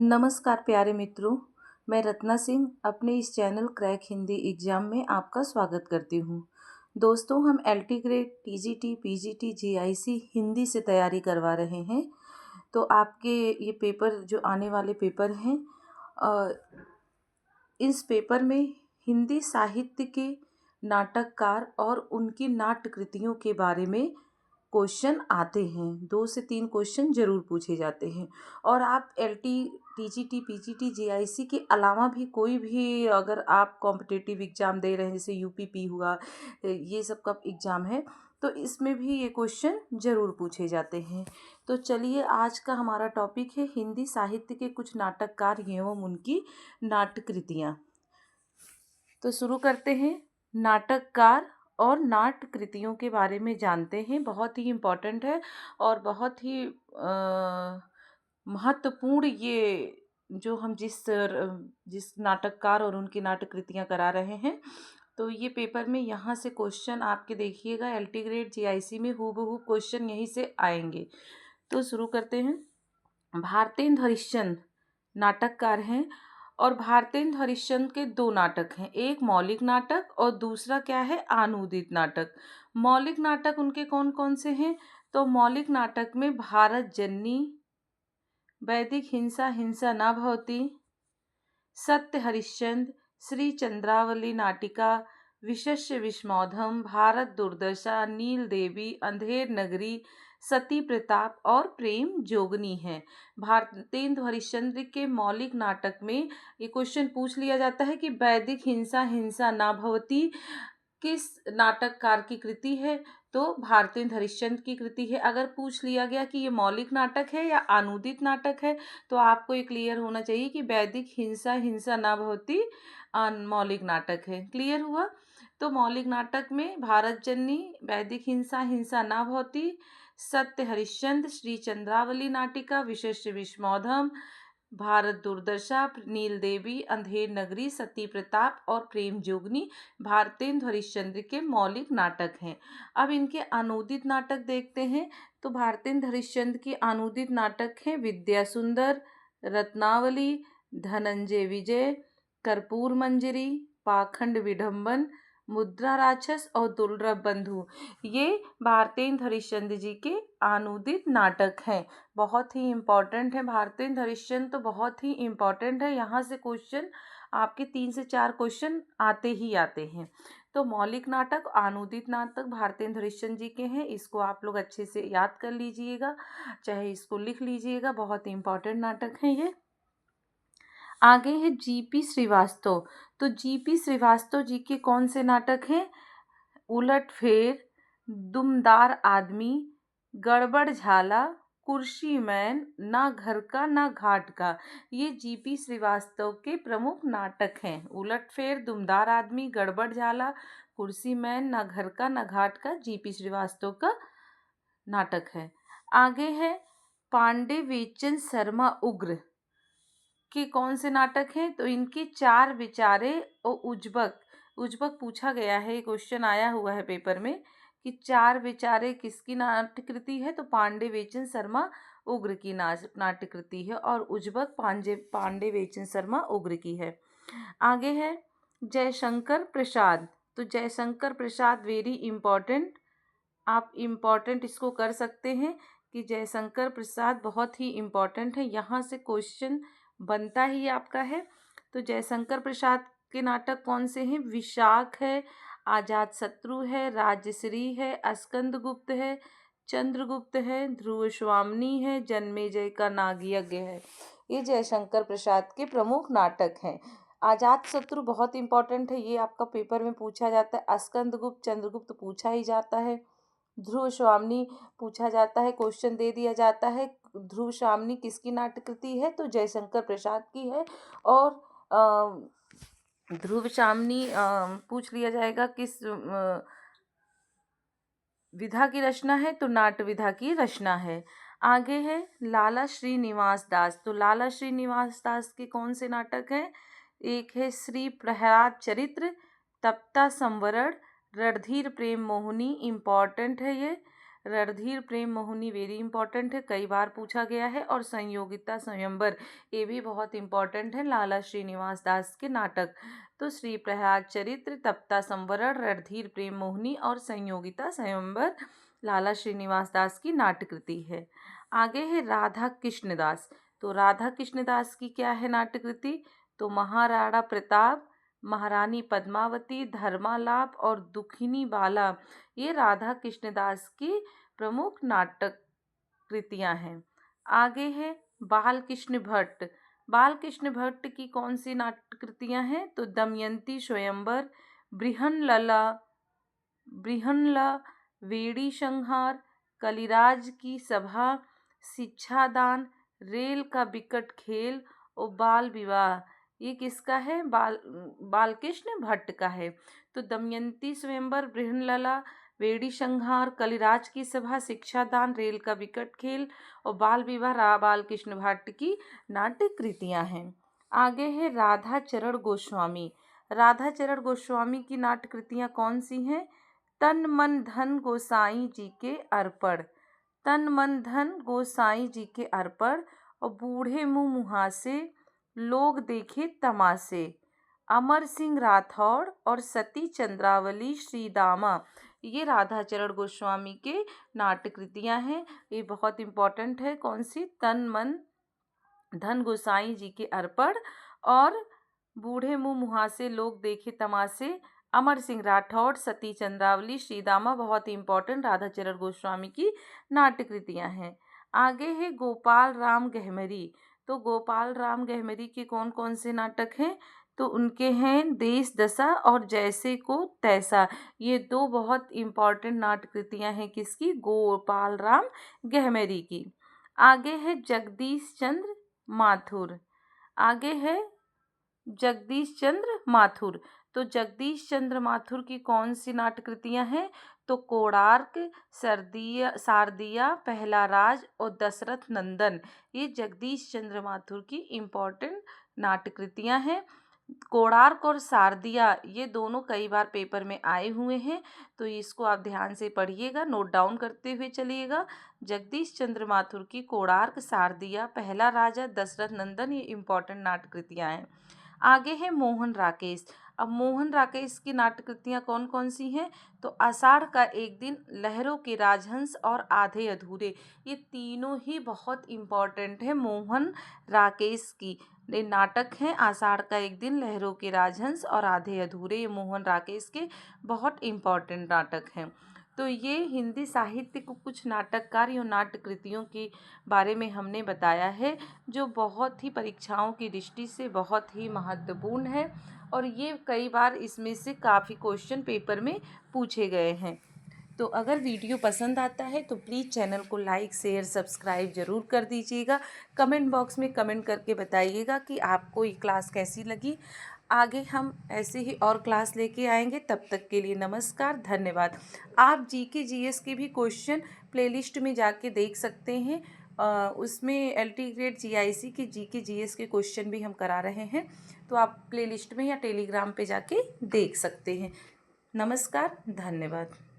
नमस्कार प्यारे मित्रों, मैं रत्ना सिंह अपने इस चैनल क्रैक हिंदी एग्ज़ाम में आपका स्वागत करती हूँ। दोस्तों, हम LT grade, TGT, PGT, GIC Hindi से तैयारी करवा रहे हैं। तो आपके ये पेपर जो आने वाले पेपर हैं, इस पेपर में हिंदी साहित्य के नाटककार और उनकी नाट्य कृतियों के बारे में क्वेश्चन आते हैं। 2 से 3 क्वेश्चन ज़रूर पूछे जाते हैं। और आप एलटी, टीजीटी, पीजीटी, जीआईसी के अलावा भी कोई भी अगर आप कॉम्पिटिटिव एग्ज़ाम दे रहे हैं, जैसे यूपीपी हुआ, ये सब का एग्ज़ाम है, तो इसमें भी ये क्वेश्चन ज़रूर पूछे जाते हैं। तो चलिए, आज का हमारा टॉपिक है हिंदी साहित्य के कुछ नाटककार एवं उनकी नाट्य कृतियाँ। तो शुरू करते हैं। नाटककार और नाट्य कृतियों के बारे में जानते हैं। बहुत ही इम्पोर्टेंट है और बहुत ही महत्वपूर्ण ये जो हम जिस नाटककार और उनकी नाट्य कृतियाँ करा रहे हैं। तो ये पेपर में यहाँ से क्वेश्चन आपके देखिएगा, एलटी ग्रेड, जीआईसी में हूबहू क्वेश्चन यहीं से आएंगे। तो शुरू करते हैं। भारतेंदु हरिश्चंद्र नाटककार हैं और भारतेंदु हरिश्चंद्र के 2 नाटक हैं, एक मौलिक नाटक और दूसरा क्या है, अनूदित नाटक। मौलिक नाटक उनके कौन कौन से हैं? तो मौलिक नाटक में भारत जननी, वैदिक हिंसा हिंसा न भवति, सत्य हरिश्चंद्र, श्री चंद्रावली नाटिका, विशस्य विस्मोधम, भारत दुर्दशा, नील देवी, अंधेर नगरी, सती प्रताप और प्रेम जोगनी है। भारतेंदु हरिश्चंद्र के मौलिक नाटक में ये क्वेश्चन पूछ लिया जाता है कि वैदिक हिंसा हिंसा ना भवति किस नाटककार की कृति है? तो भारतेंदु हरिश्चंद्र की कृति है। अगर पूछ लिया गया कि ये मौलिक नाटक है या अनूदित नाटक है, तो आपको ये क्लियर होना चाहिए कि वैदिक हिंसा हिंसा ना भवति मौलिक नाटक है। क्लियर हुआ? तो मौलिक नाटक में भारत जननी, वैदिक हिंसा हिंसा ना भवति, सत्य हरिश्चंद्र, श्री चंद्रावली नाटिका, विशस्य विस्मोधम, भारत दुर्दशा, नील देवी, अंधेर नगरी, सती प्रताप और प्रेम जोगनी भारतेंदु हरिश्चंद्र के मौलिक नाटक हैं। अब इनके अनूदित नाटक देखते हैं। तो भारतेंदु हरिश्चंद्र के अनूदित नाटक हैं विद्या सुंदर, रत्नावली, धनंजय विजय, कर्पूर मंजरी, पाखंड विडंबन, मुद्रा राक्षस और दुर्लभ बंधु। ये भारतेंदु हरिश्चंद्र जी के अनूदित नाटक हैं। बहुत ही इम्पॉर्टेंट है। भारतेंदु हरिश्चंद्र तो बहुत ही इम्पॉर्टेंट है। यहाँ से क्वेश्चन आपके 3 से 4 क्वेश्चन आते ही आते हैं। तो मौलिक नाटक, अनूदित नाटक भारतेंदु हरिश्चंद्र जी के हैं। इसको आप लोग अच्छे से याद कर लीजिएगा, चाहे इसको लिख लीजिएगा। बहुत ही इम्पॉर्टेंट नाटक है ये। आगे है जीपी श्रीवास्तव। तो जीपी श्रीवास्तव जी के कौन से नाटक हैं? उलटफेर, दुमदार आदमी, गड़बड़ झाला, कुर्सी मैन, ना घर का ना घाट का। ये जीपी श्रीवास्तव के प्रमुख नाटक हैं। उलटफेर, दुमदार आदमी, गड़बड़ झाला, कुर्सी मैन, ना घर का ना घाट का जीपी श्रीवास्तव का नाटक है। आगे है पांडे वेचन शर्मा उग्र के कौन से नाटक हैं? तो इनके 4 विचारे और उज्बक उज्बक पूछा गया है, क्वेश्चन आया हुआ है पेपर में कि 4 विचारे किसकी नाट्य कृति है? तो पांडे वेचन शर्मा उग्र की नाट्य कृति है और उज्बक पांडे वेचन शर्मा उग्र की है। आगे है जयशंकर प्रसाद। तो जयशंकर प्रसाद वेरी इम्पॉर्टेंट, आप इम्पॉर्टेंट इसको कर सकते हैं कि जयशंकर प्रसाद बहुत ही इम्पॉर्टेंट है। यहाँ से क्वेश्चन बनता ही आपका है। तो जयशंकर प्रसाद के नाटक कौन से हैं? विशाख है, आजाद शत्रु है, राजश्री है, स्कंदगुप्त है, चंद्रगुप्त है, ध्रुव स्वामिनी है, जन्मेजय का नागयज्ञ है। ये जयशंकर प्रसाद के प्रमुख नाटक हैं। आजाद शत्रु बहुत इंपॉर्टेंट है, ये आपका पेपर में पूछा जाता है। स्कंदगुप्त, चंद्रगुप्त पूछा ही जाता है। ध्रुव स्वामिनी पूछा जाता है, क्वेश्चन दे दिया जाता है। ध्रुव स्वामिनी किसकी नाट्य कृति है? तो जयशंकर प्रसाद की है। और ध्रुव स्वामिनी पूछ लिया जाएगा किस विधा की रचना है? तो नाट्य विधा की रचना है। आगे है लाला श्रीनिवास दास। तो लाला श्रीनिवास दास के कौन से नाटक हैं? एक है श्री प्रहलाद चरित्र, तप्ता संवरण, रणधीर प्रेम मोहिनी, इम्पॉर्टेंट है ये। रणधीर प्रेम मोहिनी वेरी इंपॉर्टेंट है, कई बार पूछा गया है। और संयोगिता स्वयंवर, ये भी बहुत इंपॉर्टेंट है, लाला श्रीनिवास दास के नाटक। तो श्री प्रहलाद चरित्र, तप्ता संवरण, रणधीर प्रेम मोहिनी और संयोगिता स्वयंवर लाला श्रीनिवास दास की नाट्यकृति है। आगे है राधा कृष्णदास। तो राधा कृष्णदास की क्या है नाट्यकृति? तो महाराणा प्रताप, महारानी पद्मावती, धर्मालाप और दुखिनी बाला, ये राधा कृष्णदास की प्रमुख नाटक कृतियां हैं। आगे है बाल कृष्ण भट्ट। बाल कृष्ण भट्ट की कौन सी नाटक कृतियां हैं? तो दमयंती स्वयंवर, बृहन्नला, वेड़ी संहार, कलिराज की सभा, शिक्षादान, रेल का विकट खेल और बाल विवाह। ये किसका है? बालकृष्ण भट्ट का है। तो दमयंती स्वयंवर, बृहन्नला, वेड़ी संहार, कलिराज की सभा, शिक्षादान, रेल का विकट खेल और बाल विवाह बालकृष्ण भट्ट की नाट्य कृतियां हैं। आगे है राधा चरण गोस्वामी। राधा चरण गोस्वामी की नाट्य कृतियां कौन सी हैं? तन मन धन गोसाई जी के अर्पण, तन मन धन गोसाई जी के अर्पण और बूढ़े मुँह मुहासे, लोग देखे तमाशे, अमर सिंह राठौड़ और सती चंद्रावली श्रीदामा, ये राधाचरण गोस्वामी के नाट्य कृतियां हैं। ये बहुत इंपॉर्टेंट है। कौन सी? तन मन धन गोसाई जी के अर्पण और बूढ़े मुँह मुहासे, लोग देखे तमाशे, अमर सिंह राठौड़, सती चंद्रावली श्रीदामा, बहुत इंपॉर्टेंट राधाचरण गोस्वामी की नाट्य कृतियां हैं। आगे है गोपाल राम गहमरी। तो गोपाल राम गहमरी के कौन कौन से नाटक हैं? तो उनके हैं देश दशा और जैसे को तैसा, ये दो बहुत इंपॉर्टेंट नाट्य कृतियां हैं। किसकी? गोपाल राम गहमरी की। आगे है जगदीश चंद्र माथुर। आगे है जगदीश चंद्र माथुर। तो जगदीश चंद्र माथुर की कौन सी नाट्य कृतियां हैं? तो कोणार्क, शारदिया, पहला राज और दशरथ नंदन, ये जगदीश चंद्र माथुर की इम्पोर्टेंट नाट्य कृतियां हैं। कोणार्क और शारदिया ये दोनों कई बार पेपर में आए हुए हैं, तो इसको आप ध्यान से पढ़िएगा, नोट डाउन करते हुए चलिएगा। जगदीश चंद्र माथुर की कोणार्क, शारदिया, पहला राजा, दशरथ नंदन, ये इम्पोर्टेंट नाट्य कृतियां हैं। आगे है मोहन राकेश। अब मोहन राकेश की नाट्य कृतियां कौन कौन सी हैं? तो आषाढ़ का एक दिन, लहरों के राजहंस और आधे अधूरे, ये तीनों ही बहुत इम्पॉर्टेंट है मोहन राकेश की। ये नाटक हैं आषाढ़ का एक दिन, लहरों के राजहंस और आधे अधूरे, ये मोहन राकेश के बहुत इम्पॉर्टेंट नाटक हैं। तो ये हिंदी साहित्य को कुछ नाटककार और नाट्य कृतियों के बारे में हमने बताया है, जो बहुत ही परीक्षाओं की दृष्टि से बहुत ही महत्वपूर्ण है और ये कई बार इसमें से काफ़ी क्वेश्चन पेपर में पूछे गए हैं। तो अगर वीडियो पसंद आता है तो प्लीज़ चैनल को लाइक शेयर सब्सक्राइब ज़रूर कर दीजिएगा। कमेंट बॉक्स में कमेंट करके बताइएगा कि आपको ये क्लास कैसी लगी। आगे हम ऐसे ही और क्लास लेके आएंगे, तब तक के लिए नमस्कार, धन्यवाद। आप जीके जीएस के भी क्वेश्चन प्लेलिस्ट में जाके देख सकते हैं, उसमें एलटी ग्रेड जीआईसी के जीके जीएस के क्वेश्चन भी हम करा रहे हैं, तो आप प्लेलिस्ट में या टेलीग्राम पे जाके देख सकते हैं। नमस्कार, धन्यवाद।